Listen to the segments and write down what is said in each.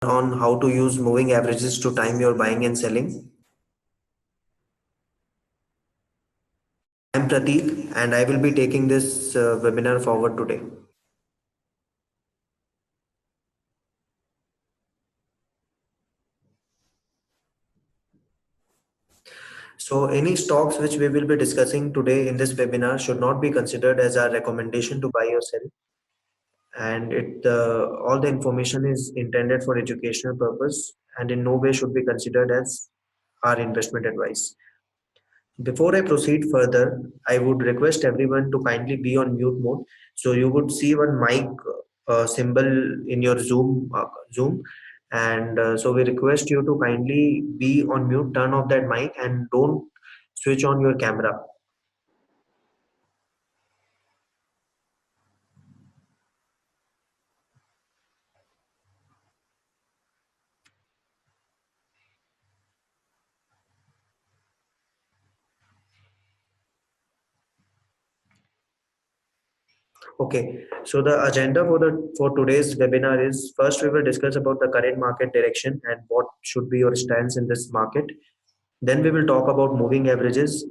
On how to use moving averages to time your buying and selling. I'm Prateek and I will be taking this webinar forward today. So any stocks which we will be discussing today in this webinar should not be considered as a recommendation to buy or sell, and all the information is intended for educational purpose and in no way should be considered as our investment advice. Before I proceed further, I would request everyone to kindly be on mute mode. So you would see one mic symbol in your Zoom, and so we request you to kindly be on mute, turn off that mic, and don't switch on your camera. Okay, so the agenda for today's webinar is, first we will discuss about the current market direction and what should be your stance in this market. Then we will talk about moving averages,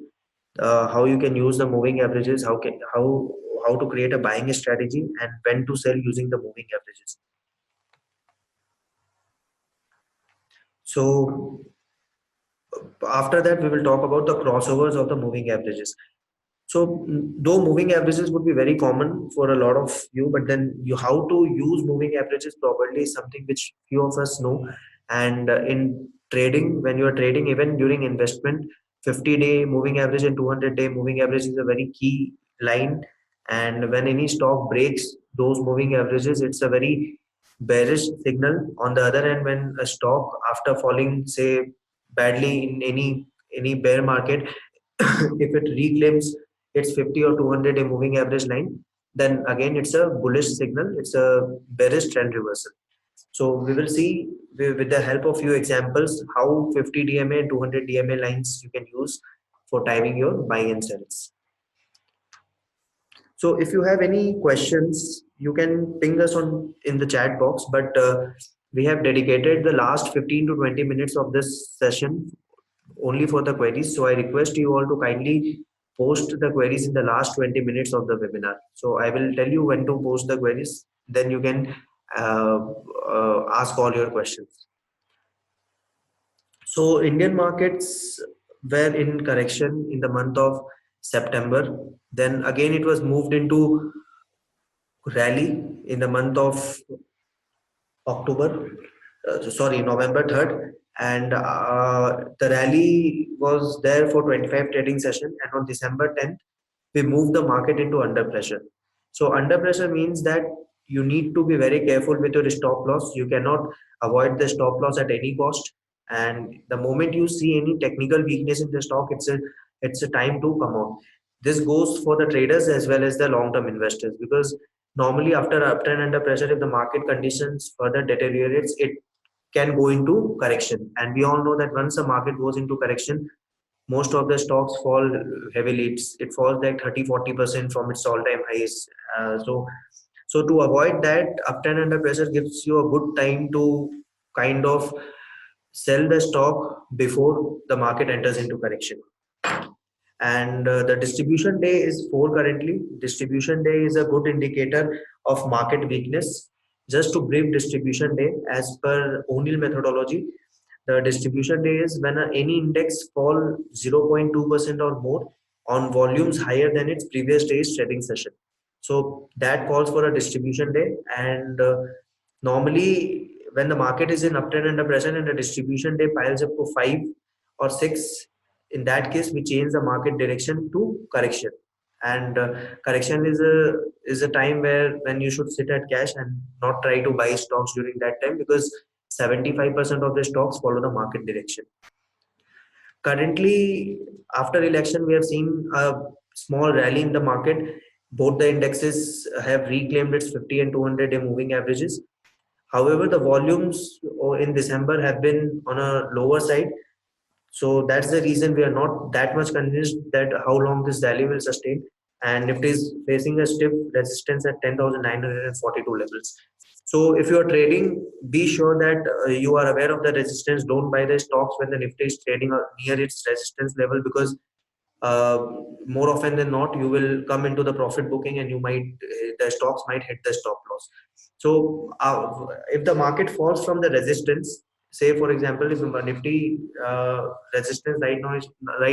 how you can use the moving averages, how to create a buying strategy, and when to sell using the moving averages. So after that, we will talk about the crossovers of the moving averages. So though moving averages would be very common for a lot of you, but then how to use moving averages properly is something which few of us know. And in trading, when you are trading, even during investment, 50-day moving average and 200-day moving average is a very key line. And when any stock breaks those moving averages, it's a very bearish signal. On the other hand, when a stock after falling, say badly in any bear market, if it reclaims its 50 or 200-day moving average line, then again it's a bullish signal, it's a bearish trend reversal. So we will see with the help of few examples how 50 DMA and 200 DMA lines you can use for timing your buy and sells. So if you have any questions, you can ping us on in the chat box, but we have dedicated the last 15 to 20 minutes of this session only for the queries. So I request you all to kindly post the queries in the last 20 minutes of the webinar. So I will tell you when to post the queries, then you can ask all your questions. So Indian markets were in correction in the month of September. Then again it was moved into rally in the month of October, November 3rd, and the rally was there for 25 trading session, and on December 10th, we moved the market into under pressure. So under pressure means that you need to be very careful with your stop loss. You cannot avoid the stop loss at any cost. And the moment you see any technical weakness in the stock, it's a time to come out. This goes for the traders as well as the long-term investors, because normally after uptrend under pressure, if the market conditions further deteriorates, it can go into correction. And we all know that once the market goes into correction, most of the stocks fall heavily. It falls like 30-40% from its all-time highs. So to avoid that, uptrend under pressure gives you a good time to kind of sell the stock before the market enters into correction. And the distribution day is 4 currently. Distribution day is a good indicator of market weakness. Just to brief distribution day, as per O'Neill methodology, the distribution day is when any index fall 0.2% or more on volumes higher than its previous day's trading session. So that calls for a distribution day. And normally when the market is in uptrend under pressure and the distribution day piles up to 5 or 6, in that case we change the market direction to correction. And correction is a time where when you should sit at cash and not try to buy stocks during that time, because 75% of the stocks follow the market direction. Currently, after election, we have seen a small rally in the market. Both the indexes have reclaimed its 50 and 200-day moving averages. However, the volumes in December have been on a lower side. So that's the reason we are not that much convinced that how long this rally will sustain. And Nifty is facing a stiff resistance at 10,942 levels. So if you are trading, be sure that you are aware of the resistance. Don't buy the stocks when the Nifty is trading near its resistance level, because uh, more often than not you will come into the profit booking and you might the stocks might hit the stop loss. So if the market falls from the resistance, say for example, if the Nifty resistance right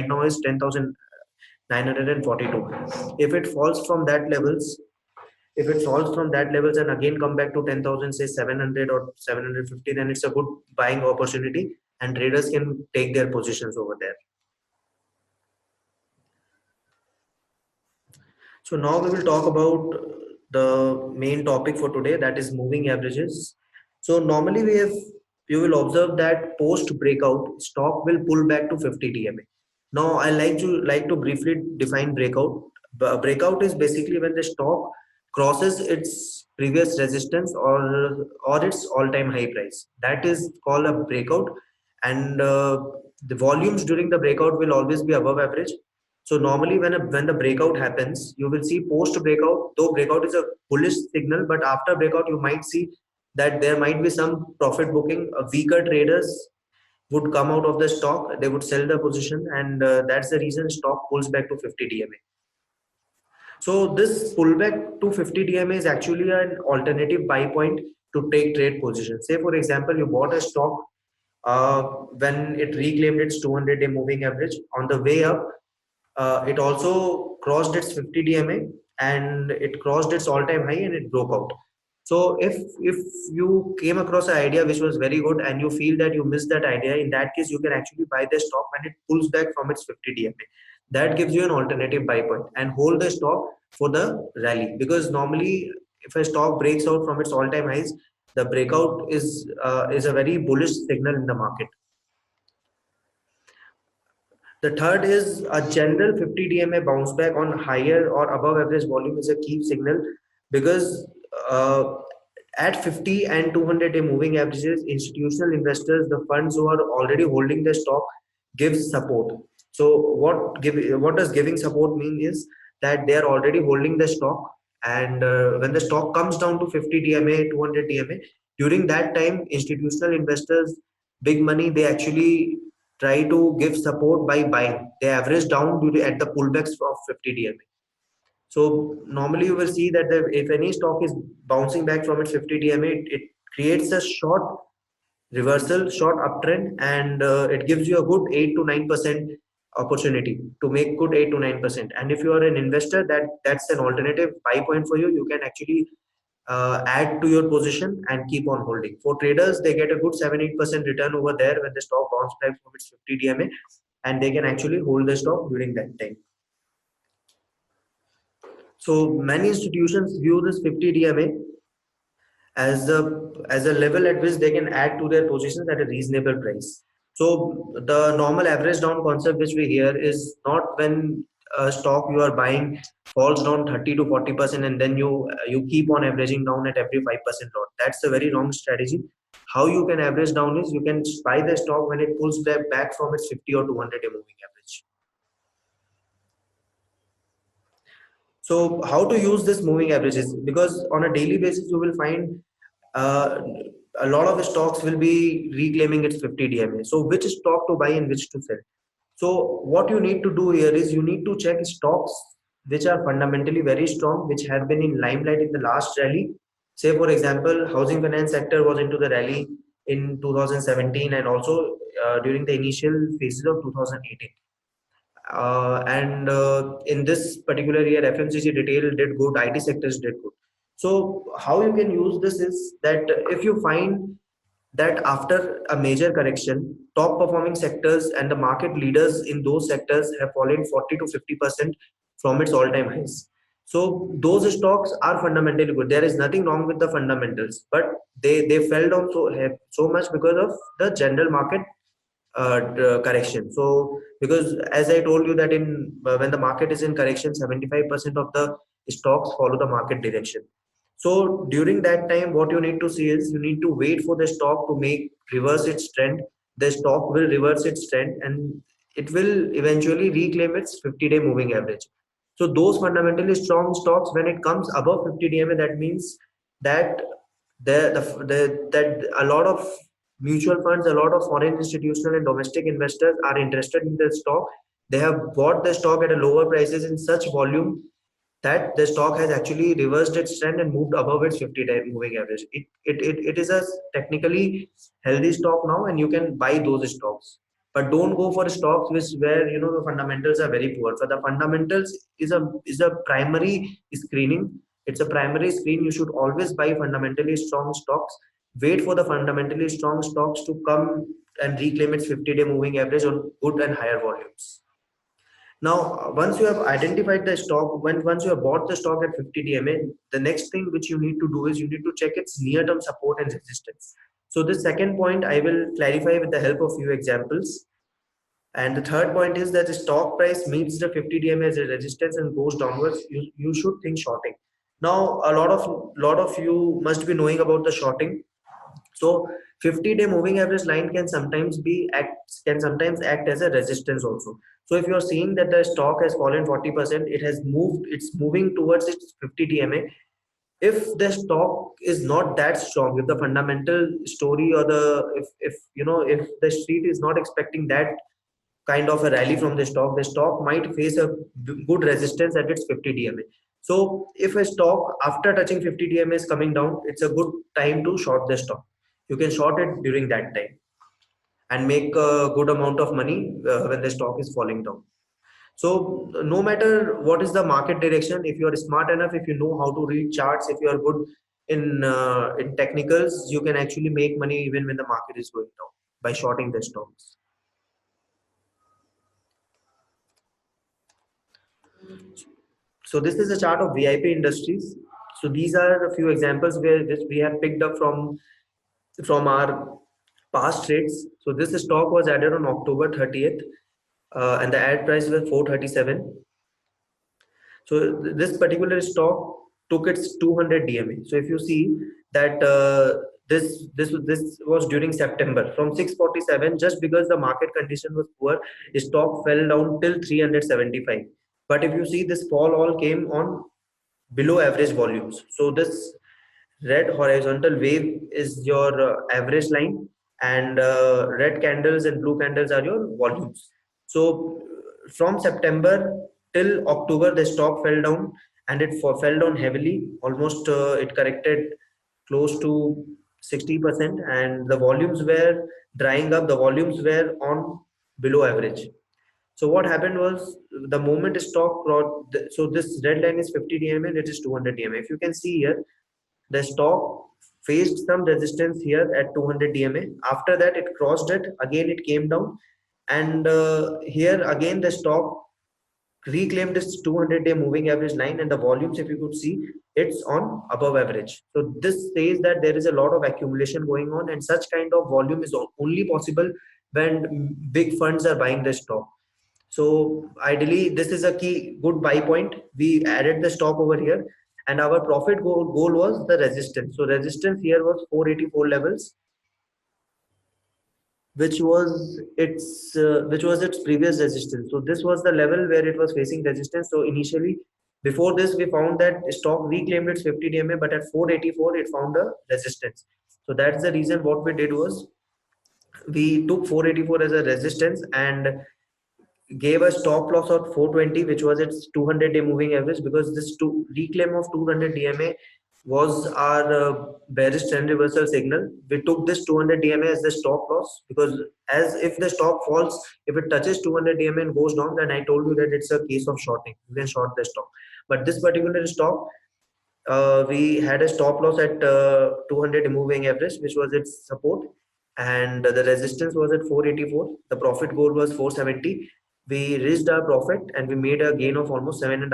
now is 10,942, if it falls from that levels, if it falls from that levels and again come back to 10,000, say 700 or 750, then it's a good buying opportunity and traders can take their positions over there. So now we will talk about the main topic for today, that is moving averages. So normally you will observe that post breakout stock will pull back to 50 DMA. Now I like to briefly define breakout. Breakout is basically when the stock crosses its previous resistance or its all-time high price. That is called a breakout, and the volumes during the breakout will always be above average. So normally when the breakout happens, you will see post breakout, though breakout is a bullish signal, but after breakout you might see that there might be some profit booking. Weaker traders would come out of the stock, they would sell the position, and that's the reason stock pulls back to 50 DMA. So this pullback to 50 DMA is actually an alternative buy point to take trade position. Say for example, you bought a stock when it reclaimed its 200-day moving average. On the way up, it also crossed its 50 DMA and it crossed its all-time high and it broke out. So if you came across an idea which was very good and you feel that you missed that idea, in that case you can actually buy the stock when it pulls back from its 50 DMA. That gives you an alternative buy point and hold the stock for the rally, because normally if a stock breaks out from its all-time highs, the breakout is a very bullish signal in the market. The third is a general 50 DMA bounce back on higher or above average volume is a key signal, because uh, at 50 and 200-day moving averages, institutional investors, the funds who are already holding the stock, gives support. So what does giving support mean is that they are already holding the stock, and when the stock comes down to 50 DMA, 200 DMA, during that time, institutional investors, big money, they actually try to give support by buying. They average down at the pullbacks of 50 DMA. So normally you will see that if any stock is bouncing back from its 50 DMA, it creates a short reversal, short uptrend, and it gives you a good 8 to 9% opportunity to make good 8 to 9%. And if you are an investor, that's an alternative buy point for you. You can actually add to your position and keep on holding. For traders, they get a good 7-8% return over there when the stock bounces back from its 50 DMA, and they can actually hold the stock during that time. So many institutions view this 50 DMA as a level at which they can add to their positions at a reasonable price. So the normal average down concept which we hear is not when a stock you are buying falls down 30 to 40% and then you keep on averaging down at every 5% lot. That's a very wrong strategy. How you can average down is you can buy the stock when it pulls back from its 50 or 200-day moving average. So how to use this moving averages? Because on a daily basis, you will find uh, a lot of stocks will be reclaiming its 50 DMA. So which stock to buy and which to sell? So what you need to do here is you need to check stocks which are fundamentally very strong, which have been in limelight in the last rally. Say for example, housing finance sector was into the rally in 2017 and also during the initial phases of 2018. And in this particular year, FMCG retail did good, IT sectors did good. So how you can use this is that if you find that after a major correction, top performing sectors and the market leaders in those sectors have fallen 40 to 50% from its all-time highs. So those stocks are fundamentally good. There is nothing wrong with the fundamentals, but they fell down so much because of the general market correction. So because as I told you that in when the market is in correction, 75% of the stocks follow the market direction. So during that time, what you need to see is you need to wait for the stock to make reverse its trend. The stock will reverse its trend and it will eventually reclaim its 50-day moving average. So those fundamentally strong stocks, when it comes above 50 DMA, that means that that a lot of mutual funds, a lot of foreign institutional and domestic investors are interested in the stock. They have bought the stock at a lower prices in such volume that the stock has actually reversed its trend and moved above its 50-day moving average. It is a technically healthy stock now, and you can buy those stocks. But don't go for stocks which where the fundamentals are very poor. So the fundamentals is a primary screening. It's a primary screen. You should always buy fundamentally strong stocks. Wait for the fundamentally strong stocks to come and reclaim its 50-day moving average on good and higher volumes. Now, once you have identified the stock, once you have bought the stock at 50 DMA, the next thing which you need to do is you need to check its near-term support and resistance. So this second point I will clarify with the help of few examples. And the third point is that the stock price meets the 50 DMA as a resistance and goes downwards, you should think shorting. Now, a lot of you must be knowing about the shorting. So 50-day moving average line can sometimes act as a resistance also. So if you're seeing that the stock has fallen 40%, it's moving towards its 50 DMA. If the stock is not that strong, if the fundamental story or if the street is not expecting that kind of a rally from the stock might face a good resistance at its 50 DMA. So if a stock after touching 50 DMA is coming down, it's a good time to short the stock. You can short it during that time and make a good amount of money when the stock is falling down. So no matter what is the market direction, if you are smart enough, if you know how to read charts, if you are good in technicals, you can actually make money even when the market is going down by shorting the stocks. So this is a chart of VIP industries. So these are a few examples where this we have picked up from our past trades. So this stock was added on October 30th, and the ad price was 437. So this particular stock took its 200 DMA. So if you see that this was during September from 647, just because the market condition was poor, stock fell down till 375. But if you see, this fall all came on below average volumes. So this red horizontal wave is your average line, and red candles and blue candles are your volumes. So from September till October, the stock fell down, and it fell down heavily. Almost it corrected close to 60%, and the volumes were drying up. The volumes were on below average. So what happened was, the moment stock crossed, so this red line is 50 DMA and it is 200 DMA. If you can see here, the stock faced some resistance here at 200 DMA. After that, it crossed it. Again, it came down. And here again, the stock reclaimed its 200-day moving average line, and the volumes, if you could see, it's on above average. So this says that there is a lot of accumulation going on, and such kind of volume is only possible when big funds are buying the stock. So ideally, this is a key good buy point. We added the stock over here, and our profit goal was the resistance. So resistance here was 484 levels, which was its previous resistance. So this was the level where it was facing resistance. So initially, before this, we found that stock reclaimed its 50 DMA, but at 484 it found a resistance. So that's the reason. What we did was, we took 484 as a resistance and gave a stop loss of 420, which was its 200-day moving average, because this reclaim of 200 DMA was our bearish trend reversal signal. We took this 200 DMA as the stop loss, because as if the stock falls, if it touches 200 DMA and goes down, then I told you that it's a case of shorting. You can short the stock. But this particular stock, we had a stop loss at 200 moving average, which was its support, and the resistance was at 484. The profit goal was 470. We reached our profit, and we made a gain of almost 7.5%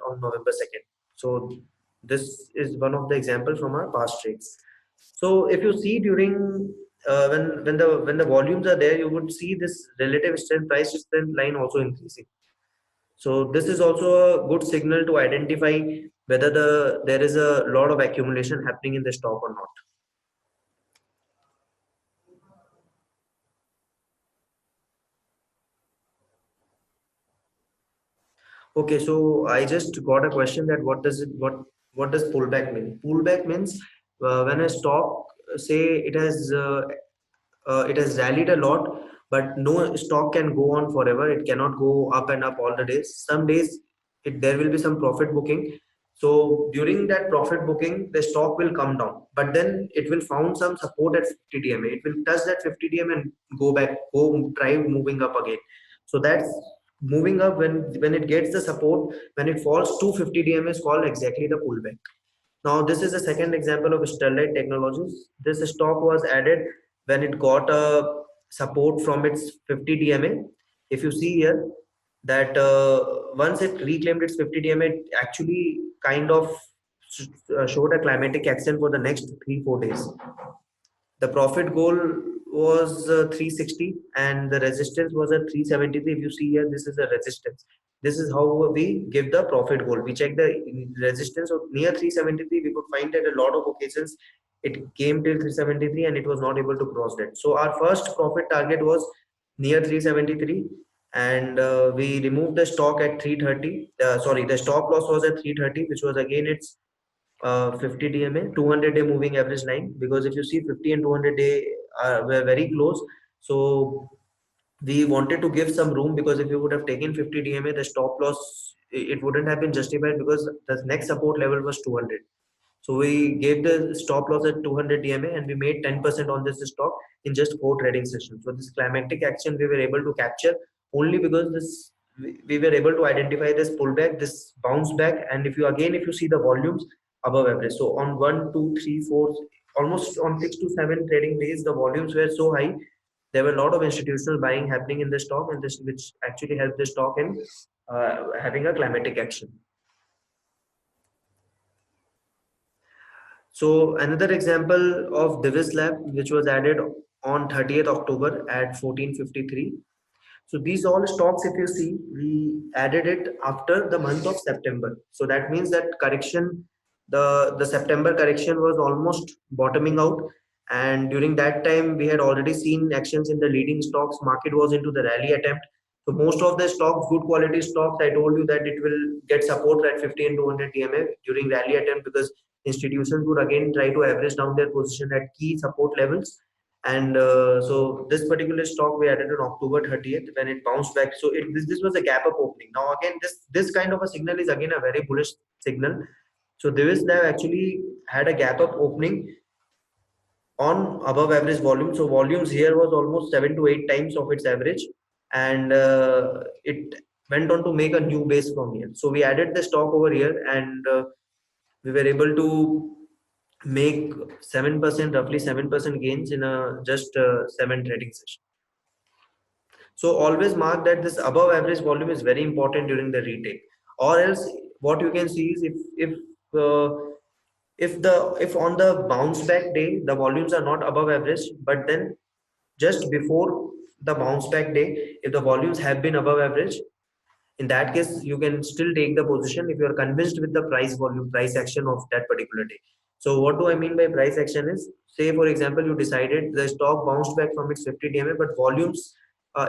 on November 2nd. So this is one of the examples from our past trades. So if you see during when the volumes are there, you would see this relative strength, price strength line also increasing. So this is also a good signal to identify whether there is a lot of accumulation happening in the stock or not. Okay, so I just got a question that what does pullback mean? Pullback means when a stock say it has rallied a lot, but no stock can go on forever. It cannot go up and up all the days. Some days there will be some profit booking. So during that profit booking, the stock will come down, but then it will found some support at 50 DMA. It will touch that 50 DMA and go back, go try moving up again. So that's moving up. When it gets the support, when it falls to 50 DMA is called exactly the pullback. Now, this is the second example of Sterlite Technologies. This stock was added when it got a support from its 50 DMA. If you see here that once it reclaimed its 50 DMA, it actually kind of showed a climatic action for the next 3-4 days. The profit goal was 360 and the resistance was at 373. If you see here, this is a resistance. This is how we give the profit goal. We check the resistance of near 373. We could find that a lot of occasions it came till 373 and it was not able to cross that. So our first profit target was near 373 and we removed the stock at 330. Sorry, the stop loss was at 330, which was again its 50 DMA, 200-day moving average line, because if you see 50 and 200-day were very close. So we wanted to give some room, because if you would have taken 50 DMA, the stop loss, it wouldn't have been justified because the next support level was 200. So we gave the stop loss at 200 DMA and we made 10% on this stock in just 4 trading sessions. So this climatic action we were able to capture only because this we were able to identify this pullback, this bounce back, and if you see the volumes above average. So on 1, 2, 3, 4, almost on 6 to 7 trading days, the volumes were so high. There were a lot of institutional buying happening in the stock, and this which actually helped the stock in having a climatic action. So another example of Divis Lab, which was added on 30th October at 1453. So these all stocks, if you see, we added it after the month of September. So that means that correction, the September correction was almost bottoming out. And during that time, we had already seen actions in the leading stocks. Market was into the rally attempt. So most of the stocks, good quality stocks, I told you that it will get support at 50 and 200 TMA during rally attempt, because institutions would again try to average down their position at key support levels. And so this particular stock we added on October 30th when it bounced back. So this was a gap up opening. Now again, this kind of a signal is again a very bullish signal. So Divis Lab actually had a gap up opening on above average volume. So volumes here was almost 7 to 8 times of its average, and it went on to make a new base from here. So we added the stock over here, and we were able to make 7%, roughly 7% gains in a just 7 trading session. So always mark that this above average volume is very important during the retake, or else what you can see is uh, if on the bounce back day the volumes are not above average, but then just before the bounce back day, if the volumes have been above average, in that case you can still take the position if you are convinced with the price action of that particular day. So what do I mean by price action is, say for example you decided the stock bounced back from its 50 DMA, but volumes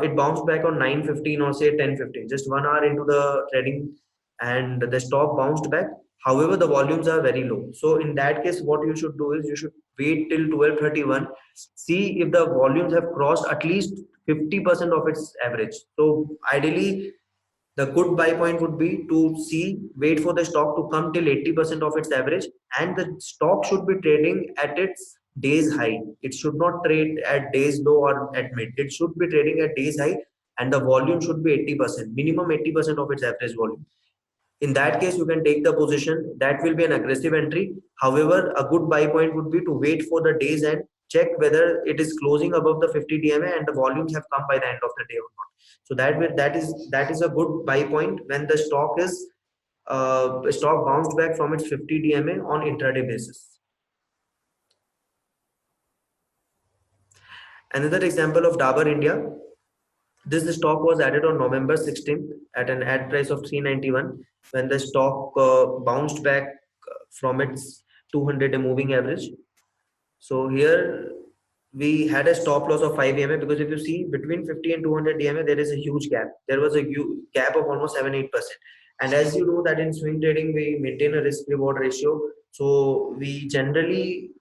it bounced back on 9:15 or say 10:15, just 1 hour into the trading, and the stock bounced back. However, the volumes are very low. So in that case, what you should do is you should wait till 12:31, see if the volumes have crossed at least 50% of its average. So ideally, the good buy point would be to wait for the stock to come till 80% of its average, and the stock should be trading at its days high. It should not trade at days low or at mid. It should be trading at days high, and the volume should be 80%, minimum 80% of its average volume. In that case, you can take the position. That will be an aggressive entry. However, a good buy point would be to wait for the days and check whether it is closing above the 50 DMA and the volumes have come by the end of the day or not. So that is a good buy point when the stock bounced back from its 50 DMA on intraday basis. Another example of Dabur India. This stock was added on November 16th at an ad price of 391 when the stock bounced back from its 200-day moving average. So here we had a stop loss of 5 EMA, because if you see between 50 and 200 DMA, there is a huge gap. There was a gap of almost 7-8%. And as you know that in swing trading, we maintain a risk reward ratio. So we generally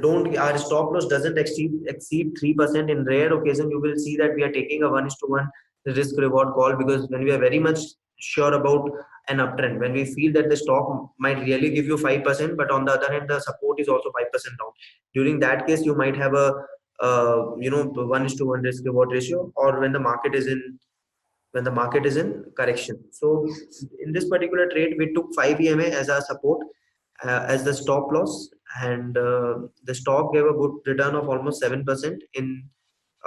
don't our stop loss doesn't exceed 3%. In rare occasion you will see that we are taking a 1:1 risk reward call, because when we are very much sure about an uptrend, when we feel that the stock might really give you 5%, but on the other hand the support is also 5% down, during that case you might have a 1:1 risk reward ratio, or when the market is in correction. So in this particular trade, we took 5 EMA as our support, as the stop loss, and the stock gave a good return of almost 7% in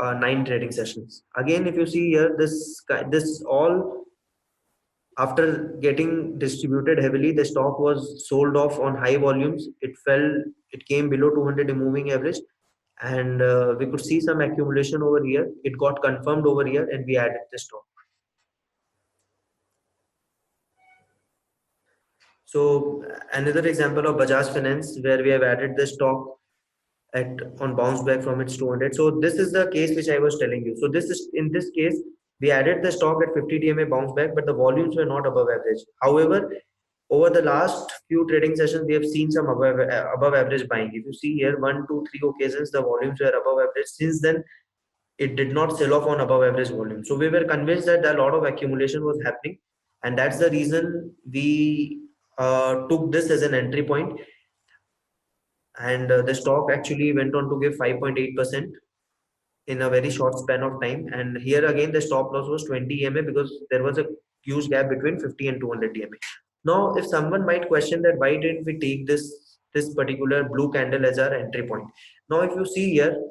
9 trading sessions. Again, if you see here, this all after getting distributed heavily, the stock was sold off on high volumes. It fell, it came below 200 moving average, and we could see some accumulation over here. It got confirmed over here, and we added the stock. So another example of Bajaj Finance, where we have added the stock at on bounce back from its 200. So this is the case which I was telling you. So this is, in this case we added the stock at 50 DMA bounce back, but the volumes were not above average. However, over the last few trading sessions we have seen some above average buying. If you see here, 1, 2, 3 occasions the volumes were above average. Since then it did not sell off on above average volume. So we were convinced that a lot of accumulation was happening, and that's the reason we took this as an entry point. And the stock actually went on to give 5.8% in a very short span of time. And here again the stop loss was 20 EMA, because there was a huge gap between 50 and 200 EMA. Now if someone might question that why didn't we take this particular blue candle as our entry point. Now if you see here,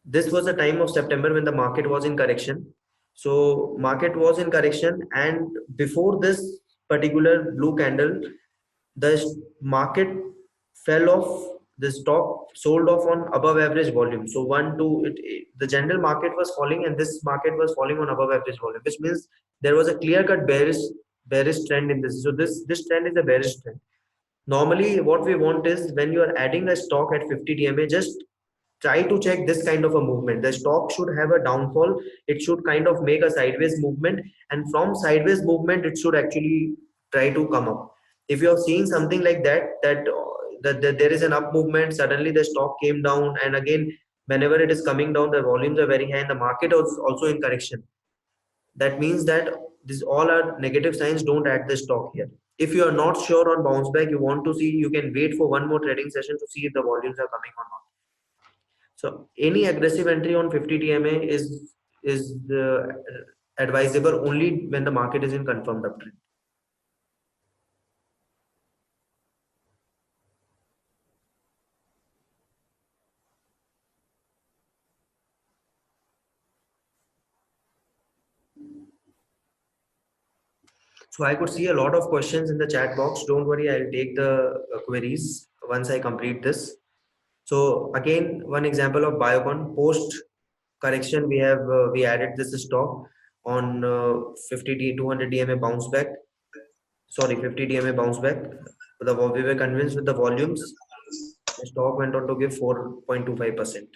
this was the time of September when the market was in correction. So market was in correction, and before this particular blue candle, the market fell off. The stock sold off on above average volume. So the general market was falling, and this market was falling on above average volume, which means there was a clear cut bearish trend in this. So this trend is a bearish trend. Normally what we want is, when you are adding a stock at 50 DMA, just try to check this kind of a movement. The stock should have a downfall. It should kind of make a sideways movement, and from sideways movement it should actually try to come up. If you're seeing something like that there is an up movement, suddenly the stock came down, and again whenever it is coming down the volumes are very high and the market is also in correction, that means that these all are negative signs. Don't add the stock here. If you are not sure on bounce back, you want to see, you can wait for one more trading session to see if the volumes are coming or not. So any aggressive entry on 50 TMA is advisable only when the market is in confirmed uptrend. So I could see a lot of questions in the chat box. Don't worry, I'll take the queries once I complete this. So again, one example of Biocon post correction, we added this stock on 50 200 DMA bounce back. Sorry, 50 DMA bounce back. We were convinced with the volumes. The stock went on to give 4.25%.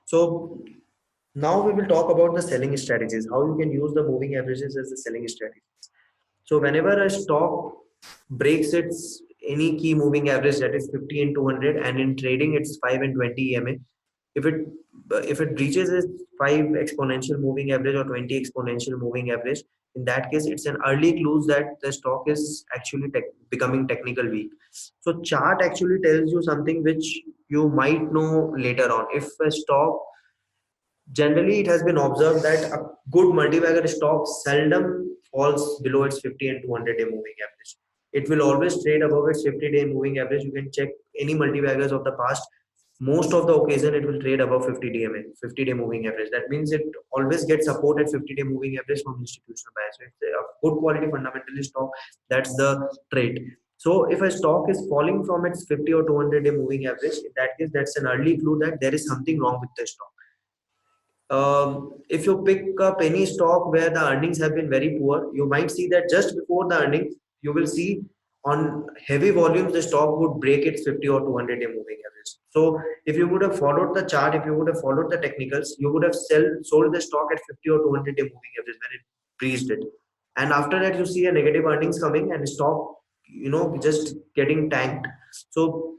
So now we will talk about the selling strategies, how you can use the moving averages as the selling strategies. So whenever a stock breaks its any key moving average, that is 50 and 200, and in trading it's 5 and 20 EMA, if it reaches its 5 exponential moving average or 20 exponential moving average, in that case it's an early clue that the stock is actually becoming technical weak. So chart actually tells you something which you might know later on. If a stock, generally it has been observed that a good multi-bagger stock seldom falls below its 50 and 200-day moving average. It will always trade above its 50-day moving average. You can check any multi-baggers of the past. Most of the occasion it will trade above 50 DMA, 50-day moving average. That means it always gets support at 50-day moving average from institutional buyers. So it's a good quality fundamentalist stock. That's the trade. So if a stock is falling from its 50 or 200-day moving average, in that case, that's an early clue that there is something wrong with the stock. If you pick up any stock where the earnings have been very poor, you might see that just before the earnings, you will see on heavy volumes, the stock would break its 50 or 200-day moving average. So if you would have followed the chart, if you would have followed the technicals, you would have sold the stock at 50 or 200-day moving average when it breached it. And after that, you see a negative earnings coming and stock, just getting tanked. So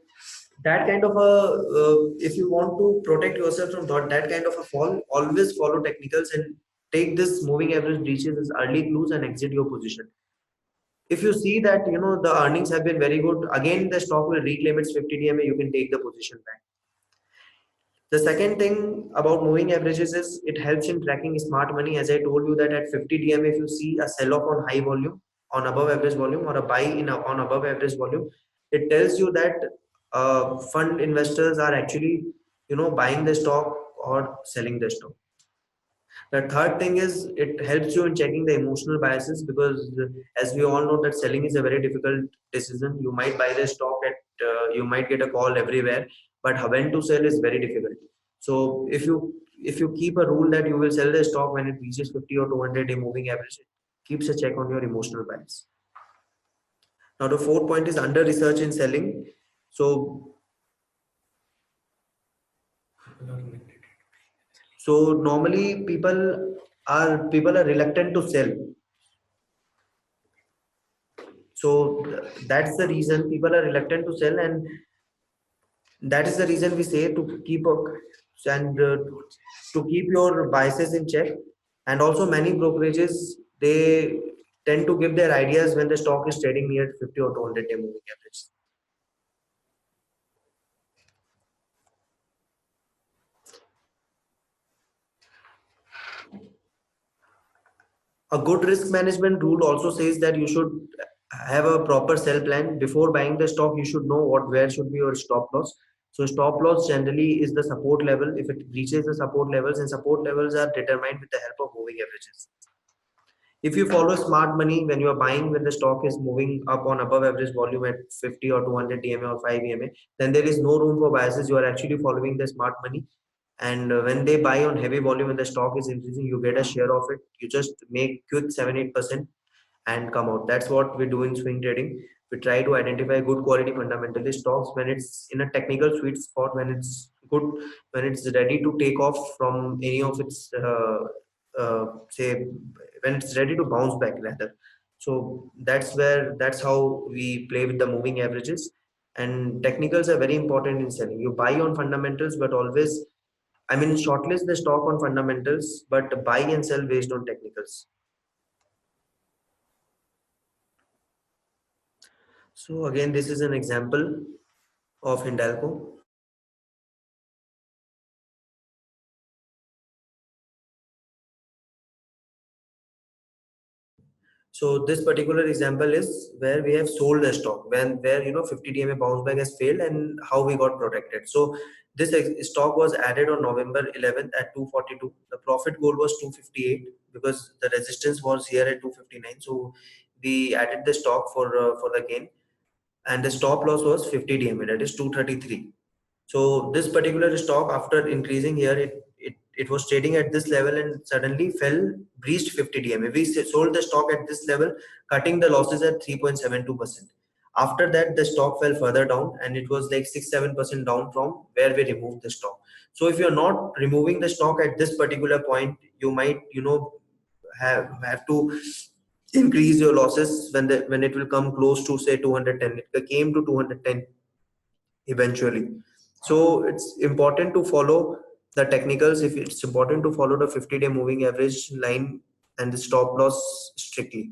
that kind of a if you want to protect yourself from that kind of a fall, always follow technicals and take this moving average breaches as early clues and exit your position. If you see that the earnings have been very good, again the stock will reclaim its 50 DMA, you can take the position back. The second thing about moving averages is it helps in tracking smart money. As I told you that at 50 DM, if you see a sell off on high volume, on above average volume, or a buy on above average volume, it tells you that fund investors are actually buying the stock or selling the stock. The third thing is it helps you in checking the emotional biases, because as we all know that selling is a very difficult decision. You might buy the stock you might get a call everywhere, but when to sell is very difficult. So if you keep a rule that you will sell the stock when it reaches 50 or 200-day moving average, it keeps a check on your emotional bias. Now the fourth point is under research in selling. So normally people are reluctant to sell. So that's the reason people are reluctant to sell, and that is the reason we say to keep to keep your biases in check. And also many brokerages, they tend to give their ideas when the stock is trading near 50 or 200-day moving average. A good risk management rule also says that you should have a proper sell plan before buying the stock. You should know where should be your stop loss. So stop loss generally is the support level. If it reaches the support levels, and support levels are determined with the help of moving averages. If you follow smart money when you are buying, when the stock is moving up on above average volume at 50 or 200 DMA or 5 EMA, then there is no room for biases. You are actually following the smart money. And when they buy on heavy volume and the stock is increasing, you get a share of it. You just make quick 7-8% and come out. That's what we do in swing trading. We try to identify good quality fundamentalist stocks when it's in a technical sweet spot, when it's good, when it's ready to take off from any of its say when it's ready to bounce back rather. So that's how we play with the moving averages. And technicals are very important in selling. You buy on fundamentals, but always, I mean, shortlist the stock on fundamentals, but buy and sell based on technicals. So again, this is an example of Hindalco. So this particular example is where we have sold the stock, where 50 DMA bounce back has failed, and how we got protected. So this stock was added on November 11th at 242. The profit goal was 258 because the resistance was here at 259. So we added the stock for the gain, and the stop loss was 50 DMA, that is 233. So this particular stock, after increasing here, it was trading at this level and suddenly fell, breached 50 DMA. We sold the stock at this level, cutting the losses at 3.72%. After that, the stock fell further down, and it was like 6-7% down from where we removed the stock. So if you're not removing the stock at this particular point, you might have to increase your losses when it will come close to say 210. It came to 210 eventually. So it's important to follow the technicals. If it's important to follow the 50-day moving average line and the stop loss strictly.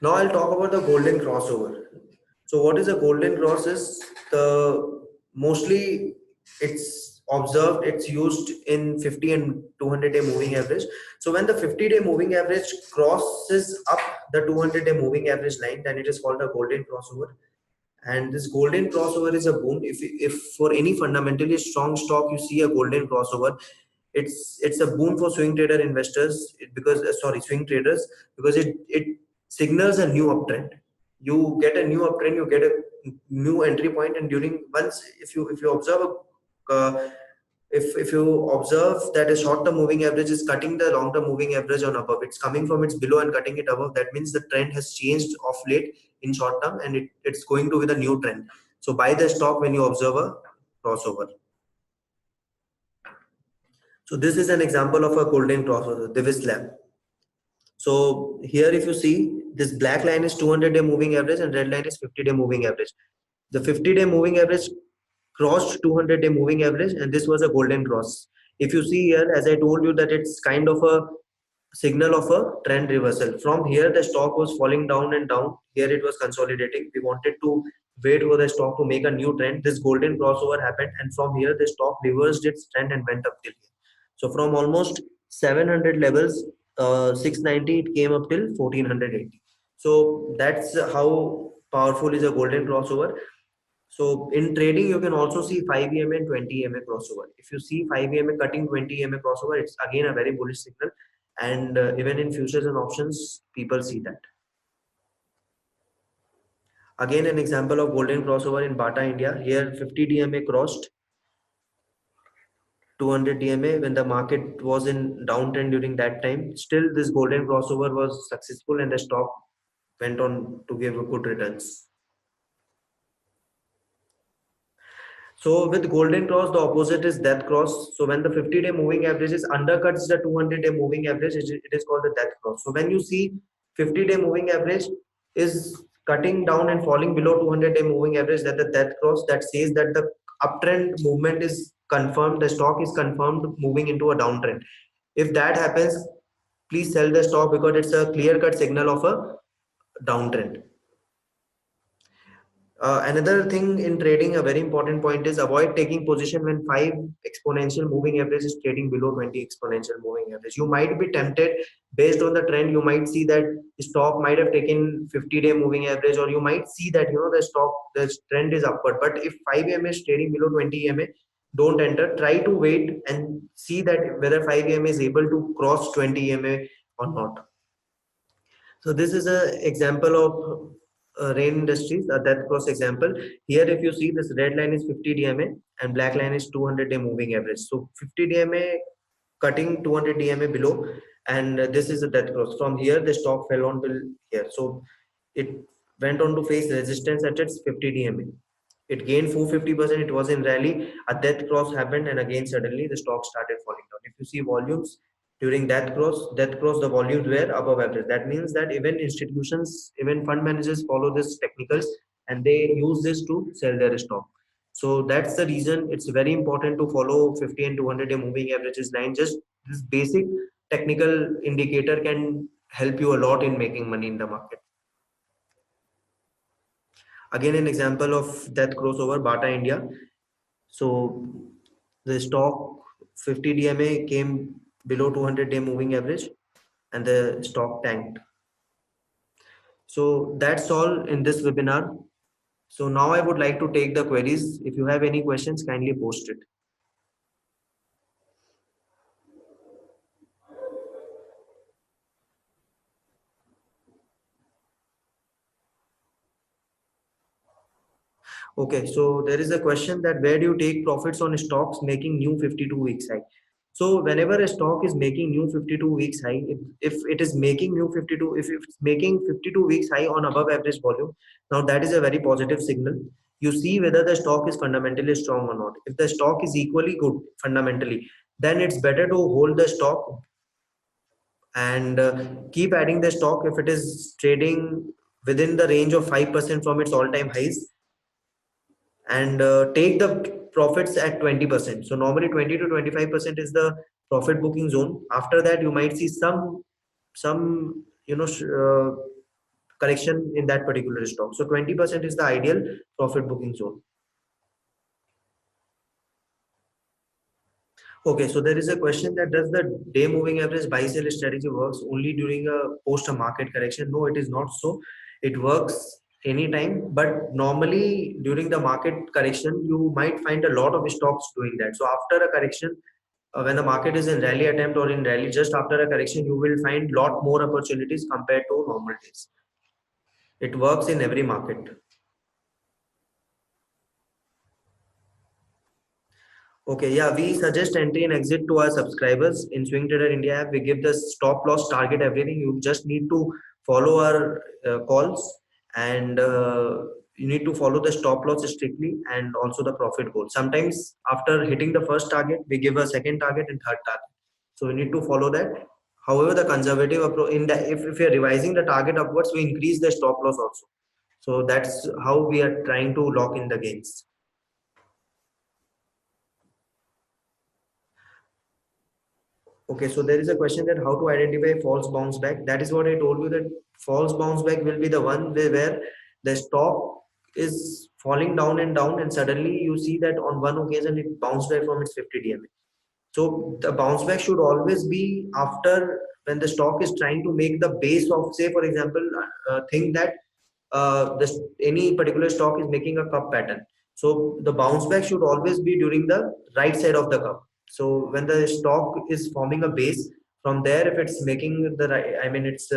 Now I'll talk about the golden crossover. So what is a golden cross is the mostly it's observed, it's used in 50 and 200-day moving average. So when the 50-day moving average crosses up the 200-day moving average line, then it is called a golden crossover. And this golden crossover is a boon. If for any fundamentally strong stock you see a golden crossover, it's a boon for swing trader investors, because swing traders, because it signals a new uptrend. You get a new uptrend, you get a new entry point, and during once if you observe if you observe that a short-term moving average is cutting the long-term moving average on above, it's coming from its below and cutting it above, that means the trend has changed of late in short term, and it's going to be the new trend. So buy the stock when you observe a crossover. So this is an example of a golden crossover, Divis Lab. So here if you see, this black line is 200-day moving average and red line is 50-day moving average. The 50-day moving average crossed 200-day moving average, and this was a golden cross. If you see here, as I told you, that it's kind of a signal of a trend reversal. From here, the stock was falling down and down. Here it was consolidating. We wanted to wait for the stock to make a new trend. This golden crossover happened, and from here, the stock reversed its trend and went up till here. So from almost 700 levels, 690, it came up till 1480. So that's how powerful is a golden crossover. So in trading, you can also see 5 EMA and 20 EMA crossover. If you see 5 EMA cutting 20 EMA crossover, it's again a very bullish signal. And even in futures and options, people see that. Again, an example of golden crossover in Bata India. Here, 50 DMA crossed 200 DMA when the market was in downtrend during that time. Still, this golden crossover was successful and the stock went on to give good returns. So with golden cross, the opposite is death cross. So when the 50-day moving average is undercuts the 200-day moving average, it is called the death cross. So when you see 50-day moving average is cutting down and falling below 200-day moving average, that the death cross, that says that the uptrend movement is confirmed, the stock is confirmed moving into a downtrend. If that happens, please sell the stock because it's a clear-cut signal of a downtrend. Another thing in trading, a very important point is avoid taking position when 5 exponential moving average is trading below 20 exponential moving average. You might be tempted based on the trend. You might see that stock might have taken 50-day moving average, or you might see that the trend is upward. But if 5 EMA is trading below 20 EMA, don't enter. Try to wait and see that whether 5 EMA is able to cross 20 EMA or not. So this is a example of rain industries, a death cross example. Here, if you see, this red line is 50 DMA and black line is 200-day moving average. So 50 DMA cutting 200 DMA below, and this is a death cross. From here, the stock fell on till here. So it went on to face resistance at its 50 DMA. It gained 450%. It was in rally. A death cross happened, and again suddenly the stock started falling down. If you see volumes during death cross, the volumes were above average. That means that even institutions, even fund managers follow this technicals, and they use this to sell their stock. So that's the reason it's very important to follow 50 and 200-day moving averages line. Just this basic technical indicator can help you a lot in making money in the market. Again, an example of that crossover, Bata India. So the stock 50 DMA came below 200-day moving average and the stock tanked. So that's all in this webinar. So now I would like to take the queries. If you have any questions, kindly post it. Okay, so there is a question that where do you take profits on stocks making new 52 weeks high? So whenever a stock is making new 52 weeks high, if it is making new 52, if it's making 52 weeks high on above average volume, now that is a very positive signal. You see whether the stock is fundamentally strong or not. If the stock is equally good fundamentally, then it's better to hold the stock and keep adding the stock if it is trading within the range of 5% from its all-time highs, and take the profits at 20%. So normally 20 to 25% is the profit booking zone. After that, you might see some correction in that particular stock. So 20% is the ideal profit booking zone. Okay, so there is a question that does the day moving average buy sell strategy works only during a post a market correction? No, it is not so. It works anytime, but normally during the market correction, you might find a lot of stocks doing that. So after a correction, when the market is in rally attempt or in rally just after a correction, you will find lot more opportunities compared to normal days. It works in every market. Okay, yeah, we suggest entry and exit to our subscribers in SwingTrader India app. We give the stop loss target everything. You just need to follow our calls, and you need to follow the stop loss strictly and also the profit goal. Sometimes after hitting the first target, we give a second target and third target. So you need to follow that. However, the conservative approach in the if you're revising the target upwards, we increase the stop loss also. So that's how we are trying to lock in the gains. Okay, so there is a question that how to identify false bounce back. That is what I told you, that false bounce back will be the one where the stock is falling down and down, and suddenly you see that on one occasion it bounced back from its 50 DMA. So the bounce back should always be after, when the stock is trying to make the base of, say for example, think that any particular stock is making a cup pattern. So the bounce back should always be during the right side of the cup. So when the stock is forming a base, from there, if it's making the right, I mean, it's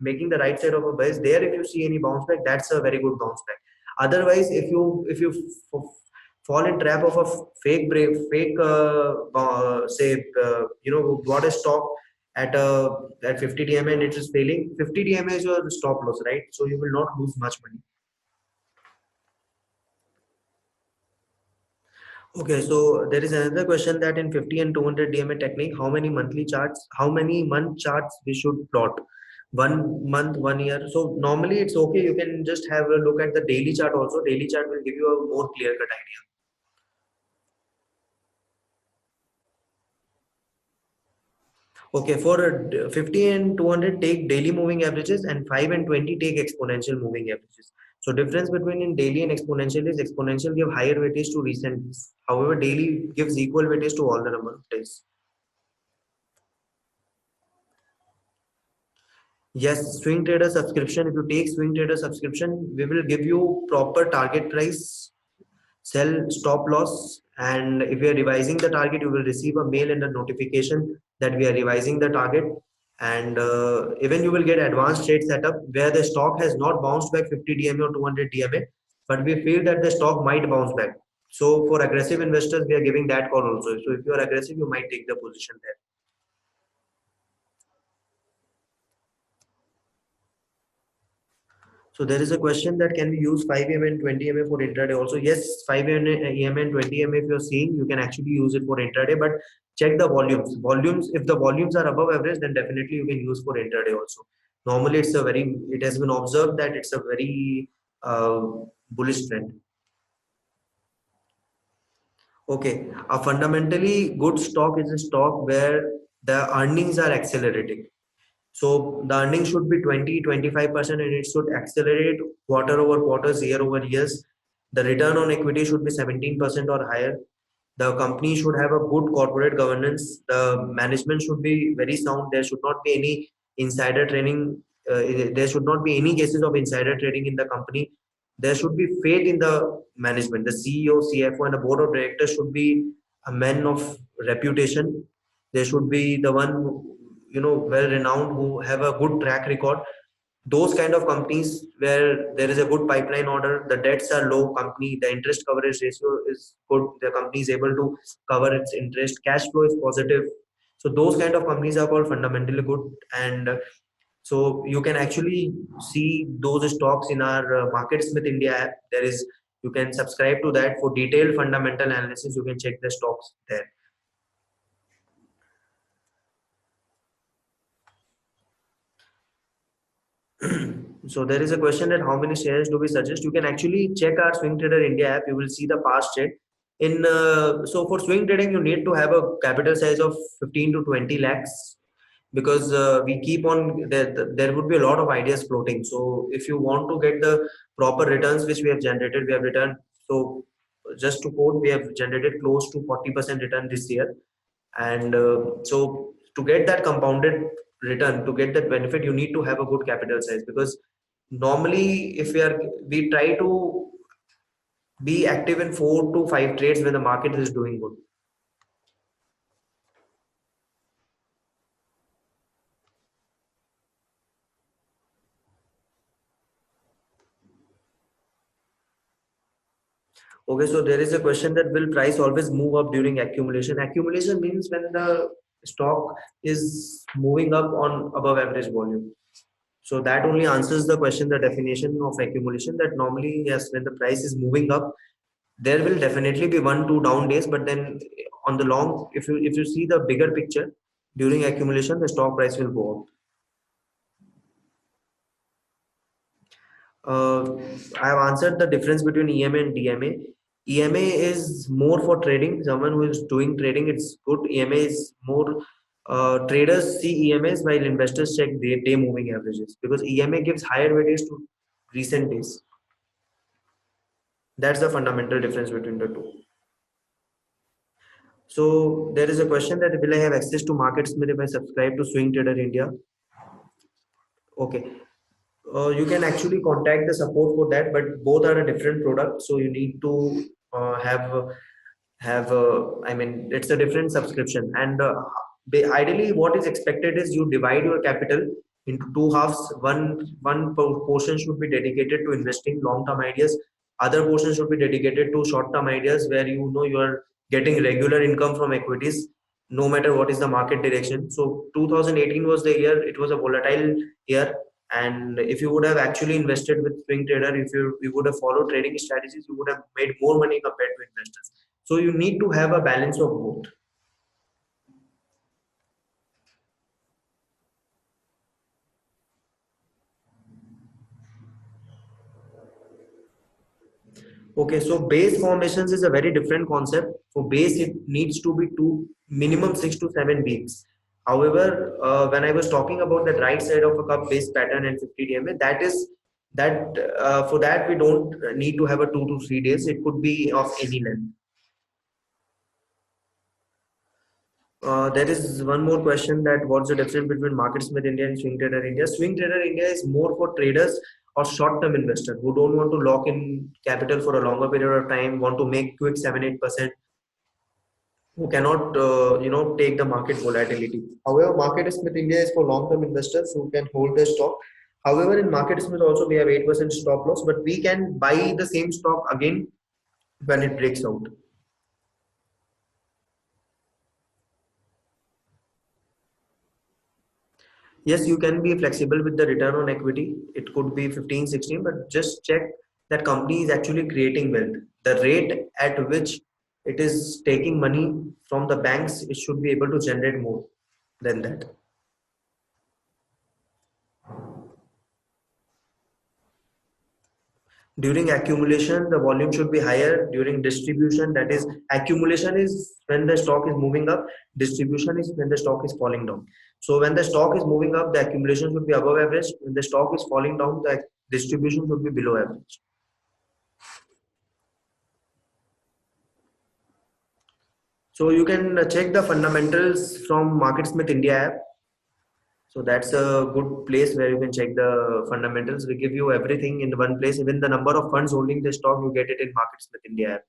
making the right side of a base. There, if you see any bounce back, that's a very good bounce back. Otherwise, if you fall in trap of a fake break, fake say bought a stock at 50 DMA and it is failing. 50 DMA is your stop loss, right? So you will not lose much money. Okay, so there is another question that in 50 and 200 DMA technique, how many monthly charts, how many month charts we should plot? 1 month, 1 year. So normally it's okay. You can just have a look at the daily chart also. Daily chart will give you a more clear cut idea. Okay, for 50 and 200 take daily moving averages, and 5 and 20 take exponential moving averages. So difference between in daily and exponential is exponential give higher weightage to recent days. However, daily gives equal weightage to all the number of days. Yes, swing trader subscription. If you take swing trader subscription, we will give you proper target price, sell, stop loss, and if we are revising the target, you will receive a mail and a notification that we are revising the target. And even you will get advanced trade setup where the stock has not bounced back 50 DMA or 200 DMA, but we feel that the stock might bounce back. So for aggressive investors, we are giving that call also. So if you are aggressive, you might take the position there. So there is a question that can we use 5 EMA and 20 EMA for intraday also? Yes, 5 EMA and 20 EMA if you're seeing, you can actually use it for intraday, but check the volumes. If the volumes are above average, then definitely you can use for intraday also. Normally it has been observed that it's a very uh, bullish trend. Okay, a fundamentally good stock is a stock where the earnings are accelerating. So the earnings should be 20-25% and it should accelerate quarter over quarters, year over years. The return on equity should be 17% or higher. The company should have a good corporate governance. The management should be very sound. There should not be any insider trading. There should not be any cases of insider trading in the company. There should be faith in the management. The CEO, CFO, and the board of directors should be a men of reputation. They should be the one well renowned, who have a good track record. Those kind of companies where there is a good pipeline order, the debts are low, company, the interest coverage ratio is good, the company is able to cover its interest, cash flow is positive. So those kind of companies are called fundamentally good. And so you can actually see those stocks in our Market Smith India app. There is, you can subscribe to that for detailed fundamental analysis. You can check the stocks there. So there is a question that how many shares do we suggest? You can actually check our Swing Trader India app. You will see the past trade. So for swing trading, you need to have a capital size of 15 to 20 lakhs, because we keep on there would be a lot of ideas floating. So if you want to get the proper returns which we have generated, we have returned. So just to quote, we have generated close to 40% return this year. And so to get that compounded return, to get that benefit, you need to have a good capital size, because normally if we try to be active in 4 to 5 trades when the market is doing good. Okay, so there is a question that will price always move up during accumulation? Accumulation means when the stock is moving up on above average volume. So that only answers the question, the definition of accumulation, that normally, yes, when the price is moving up, there will definitely be 1-2 down days, but then on the long, if you see the bigger picture, during accumulation, the stock price will go up. Uh, I have answered the difference between EMA and DMA. EMA is more for trading. Someone who is doing trading, it's good. EMA is more. Traders see EMAs while investors check day moving averages, because EMA gives higher weightage to recent days. That's the fundamental difference between the two. So there is a question that will I have access to MarketSmith if I subscribe to SwingTrader India? Okay. You can actually contact the support for that, but both are a different product, so you need to I mean, it's a different subscription, and ideally what is expected is you divide your capital into two halves. Portion should be dedicated to investing long term ideas, other portion should be dedicated to short term ideas, where you know you are getting regular income from equities no matter what is the market direction. So 2018 was the year, it was a volatile year, and if you would have actually invested with swing trader, if you would have followed trading strategies, you would have made more money compared to investors. So you need to have a balance of both. Okay, so base formations is a very different concept. For base, it needs to be two minimum 6 to 7 weeks. However, when I was talking about the right side of a cup base pattern and 50 DMA, that is that for that we don't need to have a 2 to 3 days. It could be of any length. There is one more question, that what's the difference between MarketSmith India and Swing Trader India? Swing Trader India is more for traders or short-term investors who don't want to lock in capital for a longer period of time, want to make quick 7-8%, who cannot take the market volatility. However, MarketSmith India is for long-term investors who can hold their stock. However, in MarketSmith also we have 8% stop loss, but we can buy the same stock again when it breaks out. Yes, you can be flexible with the return on equity. It could be 15, 16, but just check that company is actually creating wealth. The rate at which it is taking money from the banks, it should be able to generate more than that. During accumulation, the volume should be higher. During distribution, that is, accumulation is when the stock is moving up, distribution is when the stock is falling down. So when the stock is moving up, the accumulation should be above average. When the stock is falling down, the distribution should be below average. So you can check the fundamentals from MarketSmith India app. So that's a good place where you can check the fundamentals. We give you everything in one place. Even the number of funds holding the stock, you get it in MarketSmith India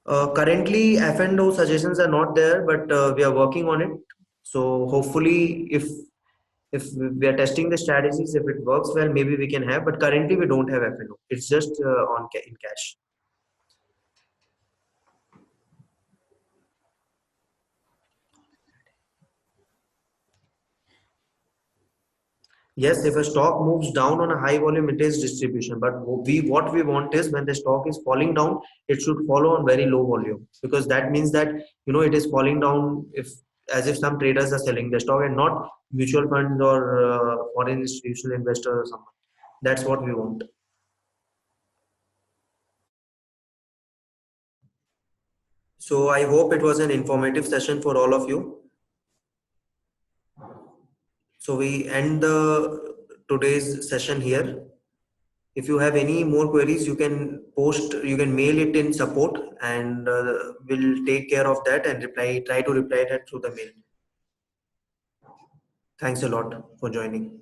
app. Currently, F&O suggestions are not there, but we are working on it. So hopefully, if we are testing the strategies, if it works well, maybe we can have. But currently, we don't have F&O. It's just in cash. Yes, if a stock moves down on a high volume, it is distribution. But what we want is when the stock is falling down, it should follow on very low volume, because that means that it is falling down if as if some traders are selling the stock and not mutual funds or foreign institutional investors or someone. That's what we want. So I hope it was an informative session for all of you. So we end the today's session here. If you have any more queries, you can mail it in support, and we'll take care of that and try to reply that through the mail. Thanks a lot for joining.